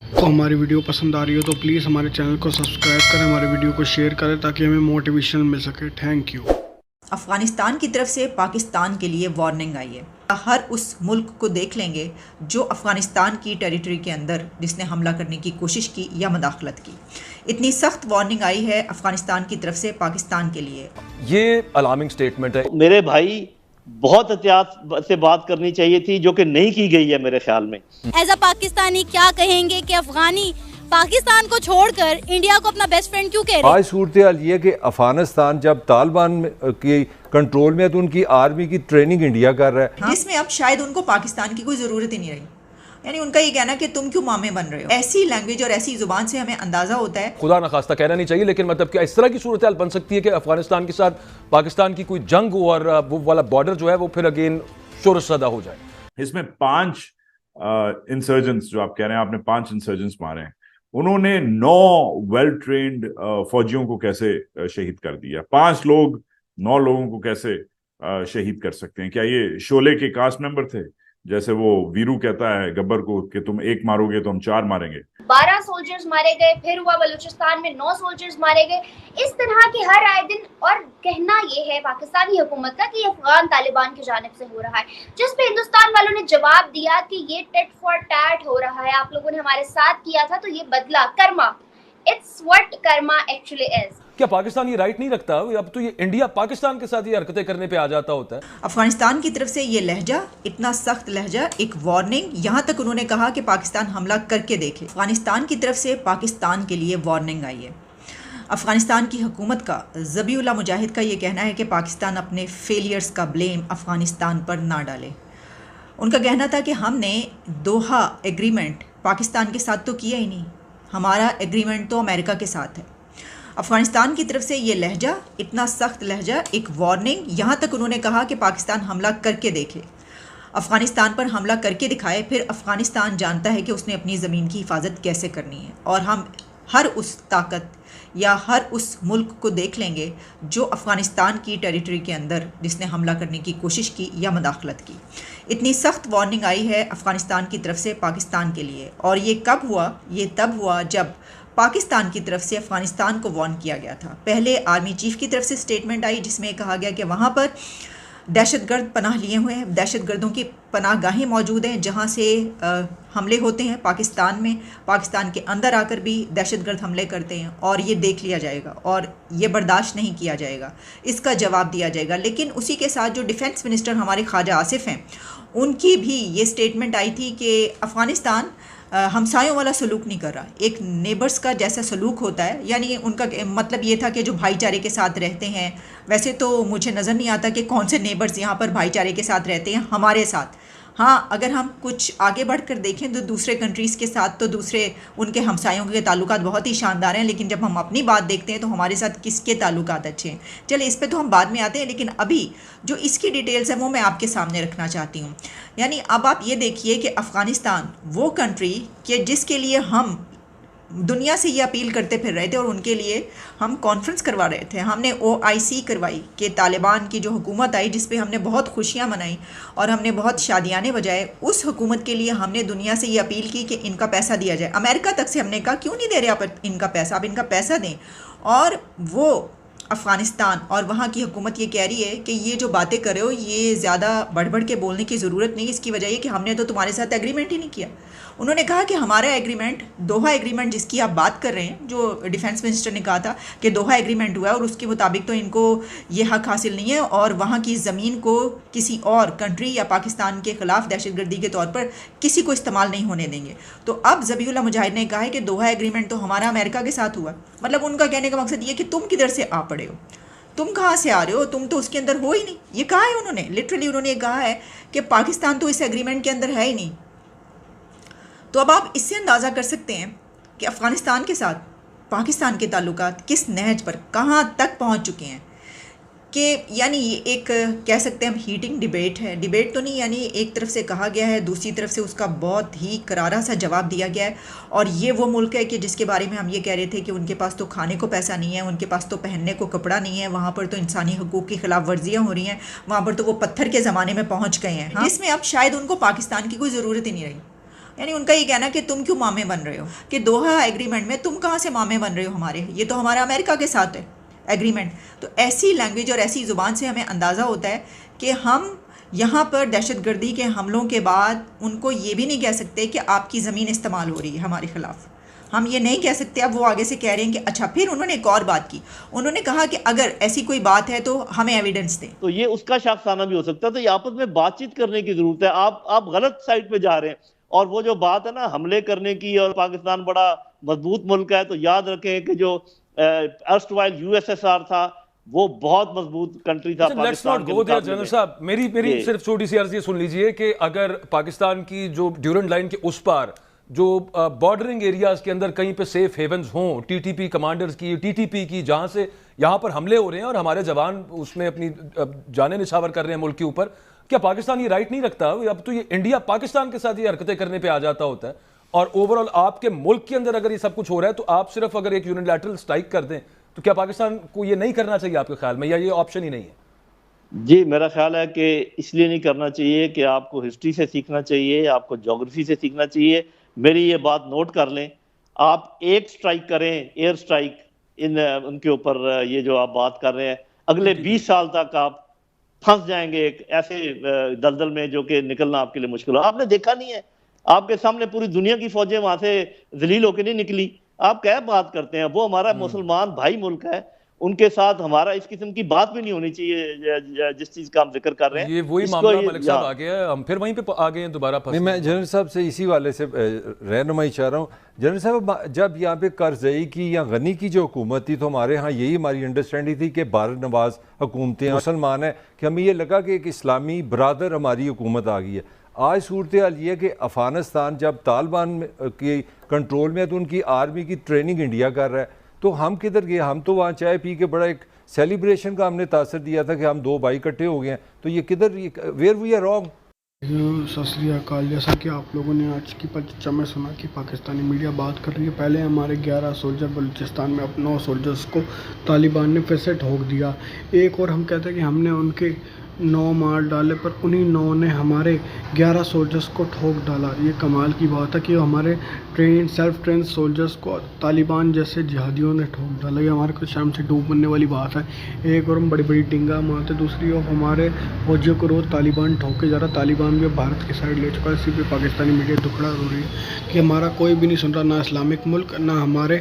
तो हमारी वीडियो पसंद आ रही हो तो प्लीज़ हमारे चैनल को सब्सक्राइब करें, हमारे वीडियो को शेयर करें ताकि हमें मोटिवेशन मिल सके। Thank you. अफ़गानिस्तान की तरफ से पाकिस्तान के लिए वार्निंग आई है। हर उस मुल्क को देख लेंगे जो अफ़गानिस्तान की टेरिटरी के अंदर जिसने हमला करने की कोशिश की या मदाखलत की। इतनी सख्त वार्निंग आई है अफ़गानिस्तान की तरफ से पाकिस्तान के लिए। ये अलार्मिंग स्टेटमेंट है। मेरे भाई बहुत एहतियात से बात करनी चाहिए थी, जो कि नहीं की गई है मेरे ख्याल में। एज अ पाकिस्तानी क्या कहेंगे कि अफगानी पाकिस्तान को छोड़कर इंडिया को अपना बेस्ट फ्रेंड क्यों कह रहे हैं? आज सूरत हाल ये कि अफगानिस्तान जब तालिबान की कंट्रोल में है तो उनकी आर्मी की ट्रेनिंग इंडिया कर रहा है, जिसमें अब शायद उनको पाकिस्तान की कोई ज़रूरत ही नहीं रही। यानी उनका ये कहना कि तुम क्यों मामे बन रहे हो। ऐसी लैंग्वेज और ऐसी ज़ुबान से हमें अंदाज़ा होता है। खुदा न खास्ता कहना नहीं चाहिए, लेकिन मतलब क्या इस तरह की सूरत हाल बन सकती है कि अफगानिस्तान के साथ पाकिस्तान की कोई जंग हो और वो वाला बॉर्डर जो है वो फिर अगेन शोर सदा हो जाए। इसमें 5 इंसर्जेंट्स जो आप कह रहे हैं, आपने 5 इंसर्जेंट्स मारे हैं, उन्होंने 9 वेल ट्रेन्ड फौजियों को कैसे शहीद कर दिया? 5 लोग 9 लोगों को कैसे शहीद कर सकते हैं? क्या ये शोले के कास्ट मेंबर थे? जैसे वो वीरू कहता है गब्बर को कि तुम 1 मारोगे तो हम 4 मारेंगे। 12 सोल्जर्स मारे गए, फिर हुआ बलूचिस्तान में 9 सोल्जर्स मारे गए। इस तरह की हर आए दिन, और कहना ये है पाकिस्तानी हुकूमत का कि अफगान तालिबान की जानिब से हो रहा है, जिस पे हिंदुस्तान वालों ने जवाब दिया कि ये टिट फॉर टैट हो रहा है, आप लोगों ने हमारे साथ किया था तो ये बदला Karma. It's what Karma actually is. क्या पाकिस्तान ये राइट नहीं रखता? अब तो ये इंडिया पाकिस्तान के साथ ये हरकतें करने पे आ जाता होता है। अफगानिस्तान की तरफ से ये लहजा, इतना सख्त लहजा, एक वार्निंग। यहाँ तक उन्होंने कहा कि पाकिस्तान हमला करके देखे। अफगानिस्तान की तरफ से पाकिस्तान के लिए वार्निंग आई है। अफगानिस्तान की हुकूमत का, ज़बीउल्लाह मुजाहिद का ये कहना है कि पाकिस्तान अपने फेलियर्स का ब्लेम अफगानिस्तान पर ना डाले। उनका कहना था कि हमने दोहा एग्रीमेंट पाकिस्तान के साथ तो किया ही नहीं, हमारा एग्रीमेंट तो अमेरिका के साथ है। अफ़गानिस्तान की तरफ से ये लहजा, इतना सख्त लहजा, एक वार्निंग। यहाँ तक उन्होंने कहा कि पाकिस्तान हमला करके देखे, अफ़गानिस्तान पर हमला करके दिखाए, फिर अफ़गानिस्तान जानता है कि उसने अपनी ज़मीन की हिफाजत कैसे करनी है। और हम हर उस ताकत या हर उस मुल्क को देख लेंगे जो अफ़गानिस्तान की टेरिटरी के अंदर जिसने हमला करने की कोशिश की या मदाखलत की। इतनी सख्त वार्निंग आई है अफ़गानिस्तान की तरफ से पाकिस्तान के लिए। और ये कब हुआ? ये तब हुआ जब पाकिस्तान की तरफ से अफ़गानिस्तान को वार्न किया गया था। पहले आर्मी चीफ़ की तरफ से स्टेटमेंट आई जिसमें कहा गया कि वहाँ पर दहशतगर्द पनाह लिए हुए हैं, दहशतगर्दों की पनाह गाहें मौजूद हैं जहाँ से हमले होते हैं पाकिस्तान में। पाकिस्तान के अंदर आकर भी दहशतगर्द हमले करते हैं और ये देख लिया जाएगा और ये बर्दाश्त नहीं किया जाएगा, इसका जवाब दिया जाएगा। लेकिन उसी के साथ जो डिफेंस मिनिस्टर हमारे ख्वाजा आसिफ हैं, उनकी भी ये स्टेटमेंट आई थी कि अफ़गानिस्तान हमसायों वाला सलूक नहीं कर रहा, एक नेबर्स का जैसा सलूक होता है। यानी उनका मतलब ये था कि जो भाईचारे के साथ रहते हैं। वैसे तो मुझे नज़र नहीं आता कि कौन से नेबर्स यहाँ पर भाईचारे के साथ रहते हैं हमारे साथ। हाँ, अगर हम कुछ आगे बढ़कर देखें तो दूसरे कंट्रीज़ के साथ तो दूसरे उनके हमसायों के ताल्लुकात बहुत ही शानदार हैं, लेकिन जब हम अपनी बात देखते हैं तो हमारे साथ किसके ताल्लुकात अच्छे हैं। चलिए इस पे तो हम बाद में आते हैं, लेकिन अभी जो इसकी डिटेल्स हैं वो मैं आपके सामने रखना चाहती हूँ। यानी अब आप ये देखिए कि अफ़गानिस्तान वो कंट्री के जिसके लिए हम दुनिया से ये अपील करते फिर रहे थे और उनके लिए हम कॉन्फ्रेंस करवा रहे थे। हमने OIC करवाई कि तालिबान की जो हुकूमत आई जिस पे हमने बहुत खुशियाँ मनाई और हमने बहुत शादियाने बजाए, उस हुकूमत के लिए हमने दुनिया से ये अपील की कि इनका पैसा दिया जाए। अमेरिका तक से हमने कहा क्यों नहीं दे रहे आप इनका पैसा, आप इनका पैसा दें। और वो अफ़गानिस्तान और वहाँ की हुकूमत ये कह रही है कि ये जो बातें कर रहे हो ये ज़्यादा बढ़ बढ़ के बोलने की ज़रूरत नहीं, इसकी वजह ये कि हमने तो तुम्हारे साथ एग्रीमेंट ही नहीं किया। उन्होंने कहा कि हमारा एग्रीमेंट, दोहा एग्रीमेंट जिसकी आप बात कर रहे हैं, जो डिफेंस मिनिस्टर ने कहा था कि दोहा एग्रीमेंट हुआ है और उसके मुताबिक तो इनको ये हक हासिल नहीं है और वहाँ की ज़मीन को किसी और कंट्री या पाकिस्तान के ख़िलाफ़ दहशतगर्दी के तौर पर किसी को इस्तेमाल नहीं होने देंगे। तो अब ज़बीउल्लाह मुजाहिद ने कहा है कि दोहा एग्रीमेंट तो हमारा अमेरिका के साथ हुआ। मतलब उनका कहने का मकसद ये कि तुम किधर से आ पड़े हो, तुम कहाँ से आ रहे हो, तुम तो उसके अंदर हो ही नहीं। ये कहा है उन्होंने, लिटरली उन्होंने ये कहा है कि पाकिस्तान तो इस एग्रीमेंट के अंदर है ही नहीं। तो अब आप इससे अंदाज़ा कर सकते हैं कि अफ़गानिस्तान के साथ पाकिस्तान के ताल्लुकात किस नहज पर कहाँ तक पहुँच चुके हैं कि यानी ये एक कह सकते हैं हम हीटिंग डिबेट है। डिबेट तो नहीं, यानी एक तरफ से कहा गया है, दूसरी तरफ से उसका बहुत ही करारा सा जवाब दिया गया है। और ये वो मुल्क है कि जिसके बारे में हम ये कह रहे थे कि उनके पास तो खाने को पैसा नहीं है, उनके पास तो पहनने को कपड़ा नहीं है, वहाँ पर तो इंसानी हकूक़ की खिलाफ वर्जियाँ हो रही हैं, वहाँ पर तो वो पत्थर के ज़माने में पहुँच गए हैं, जिसमें अब शायद उनको पाकिस्तान की कोई ज़रूरत ही नहीं रही। یعنی ان کا یہ کہنا کہ تم کیوں مامے بن رہے ہو، کہ دوحہ ایگریمنٹ میں تم کہاں سے مامے بن رہے ہو ہمارے، یہ تو ہمارا امریکہ کے ساتھ ہے ایگریمنٹ. تو ایسی لینگویج اور ایسی زبان سے ہمیں اندازہ ہوتا ہے کہ ہم یہاں پر دہشت گردی کے حملوں کے بعد ان کو یہ بھی نہیں کہہ سکتے کہ آپ کی زمین استعمال ہو رہی ہے ہمارے خلاف. ہم یہ نہیں کہہ سکتے. اب وہ آگے سے کہہ رہے ہیں کہ اچھا، پھر انہوں نے ایک اور بات کی، انہوں نے کہا کہ اگر ایسی کوئی بات ہے تو ہمیں ایویڈنس دیں. تو یہ اس کا شاخسانہ بھی ہو سکتا ہے. تو یہ آپس میں بات چیت کرنے کی ضرورت ہے. آپ غلط سائٹ پہ جا رہے ہیں. اور وہ جو بات ہے نا حملے کرنے کی، اور پاکستان بڑا مضبوط ملک ہے، تو یاد رکھیں کہ جو erstwhile USSR تھا وہ بہت مضبوط کنٹری تھا پاکستان کے مقابلے میں. جنرل صاحب میری صرف چھوٹی سی عرض یہ سن لیجئے کہ اگر پاکستان کی جو ڈیورنٹ لائن کے اس پار جو بارڈرنگ ایریاز کے اندر کہیں پہ سیف ہیونز ہوں ٹی ٹی پی کمانڈرز کی، ٹی ٹی پی کی، جہاں سے یہاں پر حملے ہو رہے ہیں اور ہمارے جوان اس میں اپنی جانیں نچھاور کر رہے ہیں ملک کے اوپر، کیا پاکستان یہ رائٹ نہیں رکھتا؟ اب تو یہ انڈیا پاکستان کے ساتھ یہ حرکتیں کرنے پہ آ جاتا ہوتا ہے، اور اوورآل آپ کے ملک کے اندر اگر یہ سب کچھ ہو رہا ہے تو آپ صرف اگر ایک یونیلیٹرل اسٹرائک کر دیں تو کیا پاکستان کو یہ نہیں کرنا چاہیے آپ کے خیال میں، یا یہ آپشن ہی نہیں ہے؟ جی میرا خیال ہے کہ اس لیے نہیں کرنا چاہیے کہ آپ کو ہسٹری سے سیکھنا چاہیے، آپ کو جغرافی سے سیکھنا چاہیے. میری یہ بات نوٹ کر لیں، آپ ایک سٹرائک کریں، ایئر سٹرائک ان کے اوپر، یہ جو آپ بات کر رہے ہیں، اگلے 20 سال تک آپ پھنس جائیں گے ایک ایسے دلدل میں جو کہ نکلنا آپ کے لیے مشکل ہو. آپ نے دیکھا نہیں ہے، آپ کے سامنے پوری دنیا کی فوجیں وہاں سے ذلیل ہو کے نہیں نکلی. آپ کیا بات کرتے ہیں؟ وہ ہمارا مسلمان بھائی ملک ہے، ان کے ساتھ ہمارا اس قسم کی بات بھی نہیں ہونی چاہیے جس چیز کا ہم ذکر کر رہے ہیں. یہ وہی معاملہ ملک صاحب آ گیا ہے، ہم پھر وہیں پہ آ گئے ہیں دوبارہ پھنس. میں جنرل صاحب سے اسی والے سے رہنمائی چاہ رہا ہوں. جنرل صاحب جب یہاں پہ کرزئی کی یا غنی کی جو حکومت تھی تو ہمارے ہاں یہی ہماری انڈرسٹینڈنگ تھی کہ بھارت نواز حکومتیں مسلمان ہیں، کہ ہمیں یہ لگا کہ ایک اسلامی برادر ہماری حکومت آ گئی ہے. آج صورتحال یہ ہے کہ افغانستان جب طالبان کی کنٹرول میں ہے تو ان کی آرمی کی ٹریننگ انڈیا کر رہا ہے، تو ہم کدھر گئے؟ ہم تو وہاں چائے پی کے بڑا ایک سیلیبریشن کا ہم نے تاثر دیا تھا کہ ہم دو بھائی اکٹھے ہو گئے ہیں، تو یہ کدھر، ویئر وی آر رانگ. ست سری اکال. جیسا کہ آپ لوگوں نے آج کی چرچا میں سنا کہ پاکستانی میڈیا بات کر رہی ہے، پہلے ہمارے 11 سولجر بلوچستان میں 9 سولجرز کو طالبان نے پھر سے ٹھوک دیا. ایک اور ہم کہتے ہیں کہ ہم نے ان کے 9 مار ڈالے، پر انہی 9 نے ہمارے 11 سولجرز کو ٹھوک ڈالا. یہ کمال کی بات ہے کہ ہمارے سیلف ٹرین سولجرز کو طالبان جیسے جہادیوں نے ٹھوک ڈالا. یہ ہمارے کچھ شام سے ڈوب مرنے والی بات ہے. ایک اور ہم بڑی بڑی ڈنگا مارتے، دوسری اور ہمارے فوجیوں کو روز طالبان ٹھوک کے جا رہا. طالبان بھی بھارت کی سائڈ لے چکا ہے. اسی پہ پاکستانی میڈیا دکھڑا رو رہی ہے کہ ہمارا کوئی بھی نہیں سن رہا، نہ اسلامک ملک، نہ ہمارے